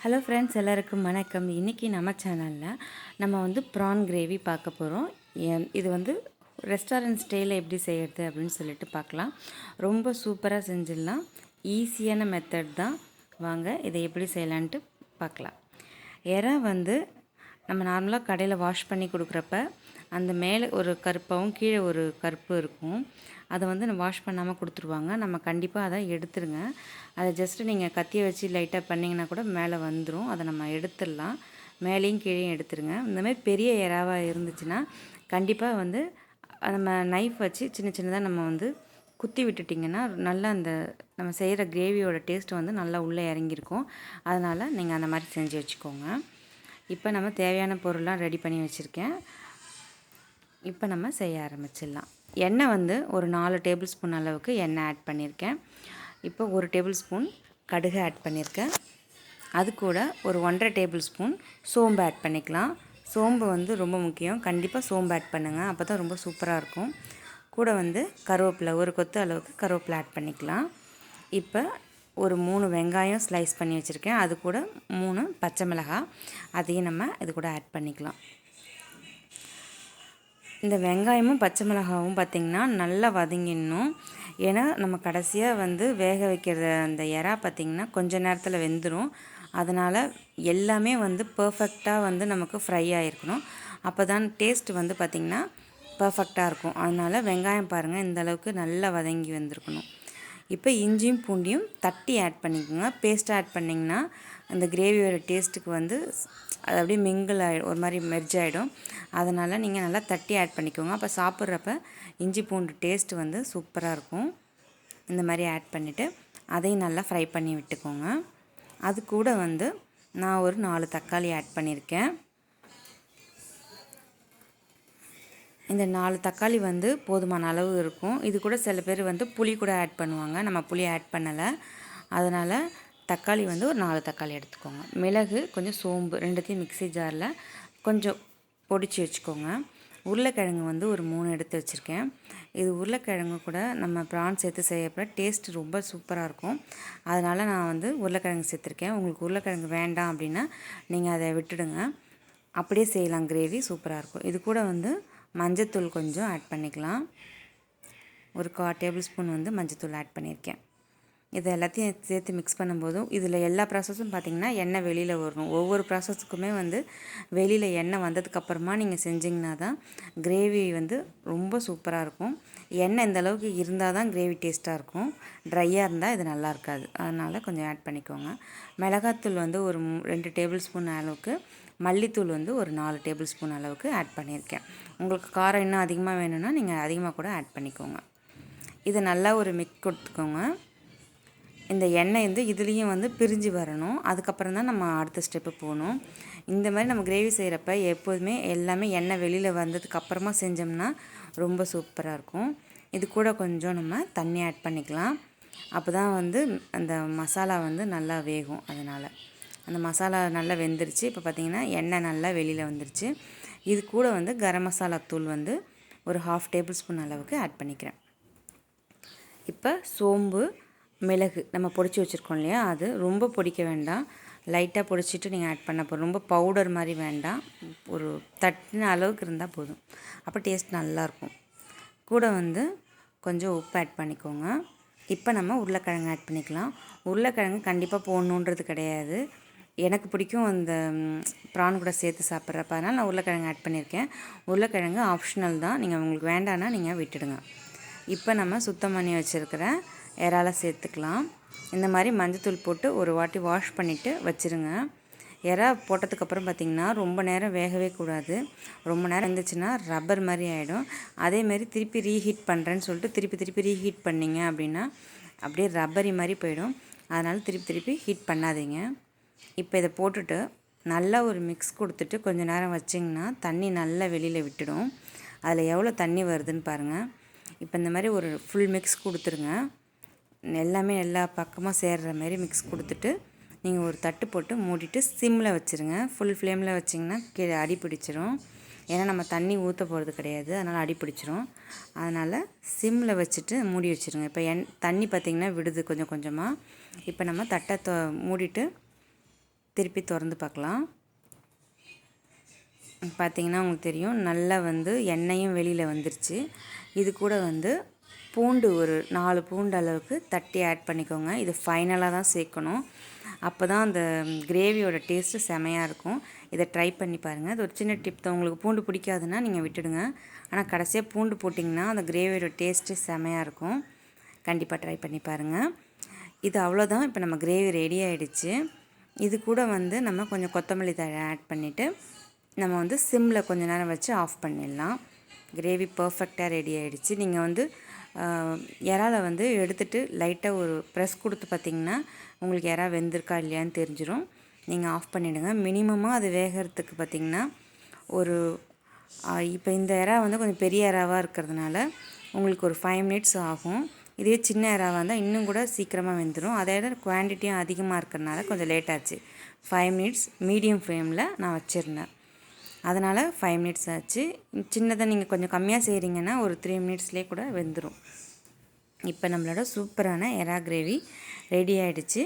Hello friends, எல்லாருக்கும் வணக்கம். இன்றைக்கி நம்ம சேனலில் நம்ம வந்து ப்ரான் கிரேவி பார்க்க போகிறோம். இது வந்து ரெஸ்டாரண்ட் ஸ்டைலில் எப்படி செய்கிறது அப்படின்னு சொல்லிட்டு பார்க்கலாம். ரொம்ப சூப்பராக செஞ்சிடலாம். ஈஸியான மெத்தட் தான். வாங்க இதை எப்படி செய்யலான்ட்டு பார்க்கலாம். எறா வந்து நம்ம நார்மலாக கடையில் வாஷ் பண்ணி கொடுக்குறப்ப அந்த மேலே ஒரு கருப்பாகவும் கீழே ஒரு கருப்பு இருக்கும். அதை வந்து வாஷ் பண்ணாமல் கொடுத்துருவாங்க. நம்ம கண்டிப்பாக அதை எடுத்துருங்க. அதை ஜஸ்ட்டு நீங்கள் கத்தியை வச்சு லைட்டாக பண்ணிங்கன்னா கூட மேலே வந்துடும். அதை நம்ம எடுத்துடலாம். மேலேயும் கீழேயும் எடுத்துருங்க. இந்தமாதிரி பெரிய எறாவாக இருந்துச்சுன்னா கண்டிப்பாக வந்து நம்ம நைஃப் வச்சு சின்ன சின்னதாக நம்ம வந்து குத்தி விட்டுட்டிங்கன்னா நல்லா அந்த நம்ம செய்கிற கிரேவியோட டேஸ்ட்டு வந்து நல்லா உள்ளே இறங்கியிருக்கும். அதனால் நீங்கள் அந்த மாதிரி செஞ்சு வச்சுக்கோங்க. இப்போ நம்ம தேவையான பொருள்லாம் ரெடி பண்ணி வச்சுருக்கேன். இப்போ நம்ம செய்ய ஆரம்பிச்சிடலாம். எண்ணெய் வந்து ஒரு 4 டேபிள் ஸ்பூன் அளவுக்கு எண்ணெய் ஆட் பண்ணியிருக்கேன். இப்போ 1 டேபிள் ஸ்பூன் கடுகு ஆட் பண்ணியிருக்கேன். அது கூட ஒரு 1.5 டேபிள் ஸ்பூன் சோம்பு ஆட் பண்ணிக்கலாம். சோம்பு வந்து ரொம்ப முக்கியம். கண்டிப்பாக சோம்பு ஆட் பண்ணுங்கள். அப்போ தான் ரொம்ப சூப்பராக இருக்கும். கூட வந்து கருவேப்பிலை, ஒரு கொத்து அளவுக்கு கருவேப்பிலை ஆட் பண்ணிக்கலாம். இப்போ ஒரு 3 வெங்காயம் ஸ்லைஸ் பண்ணி வச்சுருக்கேன். அது கூட 3 பச்சை மிளகாய், அதையும் நம்ம இது கூட ஆட் பண்ணிக்கலாம். இந்த வெங்காயமும் பச்சை மிளகாவும் பார்த்திங்கன்னா நல்லா வதங்கிடணும். ஏன்னா நம்ம கடைசியாக வந்து வேக வைக்கிற அந்த எறா பார்த்திங்கன்னா கொஞ்சம் நேரத்தில் வெந்துடும். அதனால் எல்லாமே வந்து பர்ஃபெக்டாக வந்து நமக்கு ஃப்ரை ஆகிருக்கணும். அப்போ தான் டேஸ்ட் வந்து பார்த்திங்கன்னா பர்ஃபெக்டாக இருக்கும். அதனால் வெங்காயம் பாருங்கள் இந்த அளவுக்கு நல்லா வதங்கி வந்திருக்கணும். இப்போ இஞ்சியும் பூண்டியும் தட்டி ஆட் பண்ணிக்கோங்க. பேஸ்ட்டாக ஆட் பண்ணிங்கன்னா அந்த கிரேவியோட டேஸ்ட்டுக்கு வந்து அது அப்படியே மிங்கிள் ஆகிடும், ஒரு மாதிரி மெர்ஜ் ஆகிடும். அதனால் நீங்கள் நல்லா தட்டி ஆட் பண்ணிக்கோங்க. அப்போ சாப்பிட்றப்ப இஞ்சி பூண்டு டேஸ்ட்டு வந்து சூப்பராக இருக்கும். இந்த மாதிரி ஆட் பண்ணிவிட்டு அதையும் நல்லா ஃப்ரை பண்ணி விட்டுக்கோங்க. அது கூட வந்து நான் ஒரு 4 தக்காளி ஆட் பண்ணியிருக்கேன். இந்த 4 தக்காளி வந்து போதுமான அளவு இருக்கும். இது கூட சில பேர் வந்து புளி கூட ஆட் பண்ணுவாங்க. நம்ம புளி ஆட் பண்ணலை. அதனால் தக்காளி வந்து ஒரு 4 தக்காளி எடுத்துக்கோங்க. மிளகு, கொஞ்சம் சோம்பு, ரெண்டுத்தையும் மிக்ஸி ஜாரில் கொஞ்சம் பொடிச்சு வச்சுக்கோங்க. உருளைக்கிழங்கு வந்து ஒரு 3 எடுத்து வச்சுருக்கேன். இது உருளைக்கிழங்கு கூட நம்ம ப்ரான் சேர்த்து செய்யப்போ டேஸ்ட் ரொம்ப சூப்பராக இருக்கும். அதனால் நான் வந்து உருளைக்கிழங்கு சேர்த்துருக்கேன். உங்களுக்கு உருளைக்கிழங்கு வேண்டாம் அப்படின்னா நீங்கள் அதை விட்டுடுங்க. அப்படியே செய்யலாம். கிரேவி சூப்பராக இருக்கும். இது கூட வந்து மஞ்சத்தூள் கொஞ்சம் ஆட் பண்ணிக்கலாம். ஒரு 1/4 டேபிள் ஸ்பூன் வந்து மஞ்சத்தூள் ஆட் பண்ணியிருக்கேன். இதை எல்லாத்தையும் சேர்த்து மிக்ஸ் பண்ணும்போதும் இதில் எல்லா ப்ராசஸும் பார்த்திங்கன்னா எண்ணெய் வெளியில் வரணும். ஒவ்வொரு ப்ராசஸுக்குமே வந்து வெளியில் எண்ணெய் வந்ததுக்கப்புறமா நீங்கள் செஞ்சிங்கன்னா தான் கிரேவி வந்து ரொம்ப சூப்பராக இருக்கும். எண்ணெய் இந்த அளவுக்கு இருந்தால் தான் கிரேவி டேஸ்ட்டாக இருக்கும். ட்ரையாக இருந்தால் இது நல்லா இருக்காது. அதனால் கொஞ்சம் ஆட் பண்ணிக்கோங்க. மிளகாத்தூள் வந்து ஒரு 2 டேபிள் ஸ்பூன் அளவுக்கு, மல்லித்தூள் வந்து ஒரு 4 டேபிள் ஸ்பூன் அளவுக்கு ஆட் பண்ணியிருக்கேன். உங்களுக்கு காரம் இன்னும் அதிகமாக வேணும்னா நீங்கள் அதிகமாக கூட ஆட் பண்ணிக்கோங்க. இதை நல்லா ஒரு மிக்ஸ் கொடுத்துக்கோங்க. இந்த எண்ணெய் வந்து இதுலேயும் வந்து பிரிஞ்சு வரணும். அதுக்கப்புறம் தான் நம்ம அடுத்த ஸ்டெப்பு போகணும். இந்த மாதிரி நம்ம கிரேவி செய்கிறப்ப எப்போதுமே எல்லாமே எண்ணெய் வெளியில் வந்ததுக்கப்புறமா செஞ்சோம்னா ரொம்ப சூப்பராக இருக்கும். இது கூட கொஞ்சம் நம்ம தண்ணி ஆட் பண்ணிக்கலாம். அப்போ தான் வந்து அந்த மசாலா வந்து நல்லா வேகும். அதனால் அந்த மசாலா நல்லா வெந்துருச்சு. இப்போ பார்த்திங்கன்னா எண்ணெய் நல்லா வெளியில் வந்துருச்சு. இது கூட வந்து கரம் மசாலா தூள் வந்து ஒரு 1/2 டேபிள் ஸ்பூன் அளவுக்கு ஆட் பண்ணிக்கிறேன். இப்போ சோம்பு, மிளகு நம்ம பொடிச்சு வச்சுருக்கோம் இல்லையா, அது ரொம்ப பொடிக்க வேண்டாம். லைட்டாக பொடிச்சிட்டு நீங்கள் ஆட் பண்ண போகிறோம். ரொம்ப பவுடர் மாதிரி வேண்டாம். ஒரு தட்டின அளவுக்கு இருந்தால் போதும். அப்போ டேஸ்ட் நல்லாயிருக்கும். கூட வந்து கொஞ்சம் உப்பு ஆட் பண்ணிக்கோங்க. இப்போ நம்ம உருளைக்கிழங்கு ஆட் பண்ணிக்கலாம். உருளைக்கிழங்கு கண்டிப்பாக போடணுன்றது கிடையாது. எனக்கு பிடிக்கும் அந்த ப்ரான் கூட சேர்த்து சாப்பிட்றப்ப, அதனால் நான் உருளைக்கிழங்கு ஆட் பண்ணியிருக்கேன். உருளைக்கிழங்கு ஆப்ஷனல் தான். நீங்கள் உங்களுக்கு வேண்டான்னா நீங்கள் விட்டுடுங்க. இப்போ நம்ம சுத்தம் பண்ணி வச்சுருக்கிற இறாலை சேர்த்துக்கலாம். இந்த மாதிரி மஞ்சத்தூள் போட்டு ஒரு வாட்டி வாஷ் பண்ணிவிட்டு வச்சுருங்க. இறா போட்டதுக்கப்புறம் பார்த்திங்கன்னா ரொம்ப நேரம் வேகவே கூடாது. ரொம்ப நேரம் இருந்துச்சுன்னா ரப்பர் மாதிரி ஆகிடும். அதேமாரி திருப்பி ரீஹீட் பண்ணுறேன்னு சொல்லிட்டு திருப்பி ரீஹீட் பண்ணிங்க அப்படின்னா அப்படியே ரப்பரி மாதிரி போயிடும். அதனால் திருப்பி ஹீட் பண்ணாதீங்க. இப்போ இதை போட்டுட்டு நல்லா ஒரு மிக்ஸ் கொடுத்துட்டு கொஞ்சம் நேரம் வச்சிங்கன்னா தண்ணி நல்லா வெளியில் விட்டுடும். அதில் எவ்வளோ தண்ணி வருதுன்னு பாருங்கள். இப்போ இந்த மாதிரி ஒரு ஃபுல் மிக்ஸ் கொடுத்துருங்க. எல்லாமே எல்லா பக்கமாக சேர்கிற மாதிரி மிக்ஸ் கொடுத்துட்டு நீங்கள் ஒரு தட்டு போட்டு மூடிட்டு சிம்மில் வச்சுருங்க. ஃபுல் ஃப்ளேமில் வச்சிங்கன்னா கீழே அடி பிடிச்சிரும். ஏன்னா நம்ம தண்ணி ஊற்ற போகிறது கிடையாது. அதனால் அடி பிடிச்சிரும். அதனால் சிம்மில் வச்சுட்டு மூடி வச்சுருங்க. இப்போ தண்ணி பார்த்திங்கன்னா விடுது கொஞ்சம் கொஞ்சமாக. இப்போ நம்ம தட்டை மூடிட்டு திருப்பி திறந்து பார்க்கலாம். பார்த்திங்கன்னா உங்களுக்கு தெரியும், நல்லா வந்து எண்ணெயும் வெளியில் வந்துருச்சு. இது கூட வந்து பூண்டு ஒரு 4 பூண்டு அளவுக்கு தட்டி ஆட் பண்ணிக்கோங்க. இது ஃபைனலாக தான் சேர்க்கணும். அப்போ தான் அந்த கிரேவியோட டேஸ்ட்டு செமையாக இருக்கும். இதை ட்ரை பண்ணி பாருங்கள். இது ஒரு சின்ன டிப் தான். உங்களுக்கு பூண்டு பிடிக்காதுன்னா நீங்கள் விட்டுடுங்க. ஆனால் கடைசியாக பூண்டு போட்டிங்கன்னா அந்த கிரேவியோட டேஸ்ட்டு செமையாக இருக்கும். கண்டிப்பாக ட்ரை பண்ணி பாருங்கள். இது அவ்வளோதான். இப்போ நம்ம கிரேவி ரெடி ஆகிடுச்சு. இது கூட வந்து நம்ம கொஞ்சம் கொத்தமல்லி தழை ஆட் பண்ணிவிட்டு நம்ம வந்து சிம்மில் கொஞ்சம் நேரம் வச்சு ஆஃப் பண்ணிடலாம். கிரேவி பர்ஃபெக்டாக ரெடி ஆகிடுச்சு. நீங்கள் வந்து இறாலை வந்து எடுத்துகிட்டு லைட்டாக ஒரு ப்ரெஸ் கொடுத்து பார்த்திங்கன்னா உங்களுக்கு இறா வெந்திருக்கா இல்லையான்னு தெரிஞ்சிடும். நீங்கள் ஆஃப் பண்ணிவிடுங்க. மினிமமாக அது வேகிறதுக்கு பார்த்திங்கன்னா ஒரு இப்போ இந்த இறா வந்து கொஞ்சம் பெரிய இறாவாக இருக்கிறதுனால உங்களுக்கு ஒரு 5 மினிட்ஸ் ஆகும். இதே சின்ன இறாவாக இருந்தால் இன்னும் கூட சீக்கிரமாக வெந்துடும். அதை விட குவான்டிட்டியும் அதிகமாக இருக்கிறதுனால கொஞ்சம் லேட் ஆச்சு. 5 மினிட்ஸ் மீடியம் ஃப்ளேமில் நான் வச்சுருந்தேன். அதனால் 5 மினிட்ஸ் ஆச்சு. சின்னதாக நீங்கள் கொஞ்சம் கம்மியாக செய்கிறீங்கன்னா ஒரு 3 மினிட்ஸ்லேயே கூட வெந்துடும். இப்போ நம்மளோட சூப்பரான எறா கிரேவி ரெடி ஆகிடுச்சு.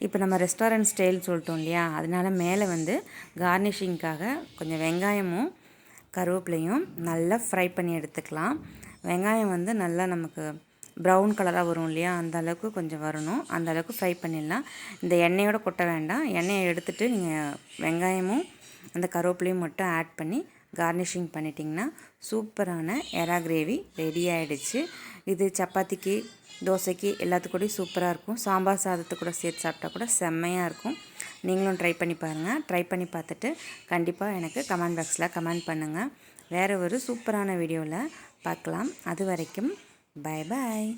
இப்போ நம்ம ரெஸ்டாரண்ட் ஸ்டைல் சொல்லிட்டோம் இல்லையா, அதனால் மேலே வந்து கார்னிஷிங்காக கொஞ்சம் வெங்காயமும் கருவேப்பிலையும் நல்லா ஃப்ரை பண்ணி எடுத்துக்கலாம். வெங்காயம் வந்து நல்லா நமக்கு ப்ரௌன் கலராக வரும் இல்லையா, அந்த அளவுக்கு கொஞ்சம் வரணும். அந்த அளவுக்கு ஃப்ரை பண்ணிடலாம். இந்த எண்ணெயோடு கொட்ட வேண்டாம். எண்ணெயை எடுத்துகிட்டு நீங்கள் வெங்காயமும் அந்த கருவேப்பிலையும் மட்டும் ஆட் பண்ணி கார்னிஷிங் பண்ணிட்டிங்கன்னா சூப்பரான எறா கிரேவி ரெடி ஆகிடுச்சு. இது சப்பாத்திக்கு, தோசைக்கு எல்லாத்துக்கூடயும் சூப்பராக இருக்கும். சாம்பார் சாதத்துக்கு கூட சேர்த்து சாப்பிட்டா கூட செம்மையாக இருக்கும். நீங்களும் ட்ரை பண்ணி பாருங்கள். ட்ரை பண்ணி பார்த்துட்டு கண்டிப்பாக எனக்கு கமெண்ட் பாக்ஸில் கமெண்ட் பண்ணுங்கள். வேறு ஒரு சூப்பரான வீடியோவில் பார்க்கலாம். அது வரைக்கும் பை பாய்.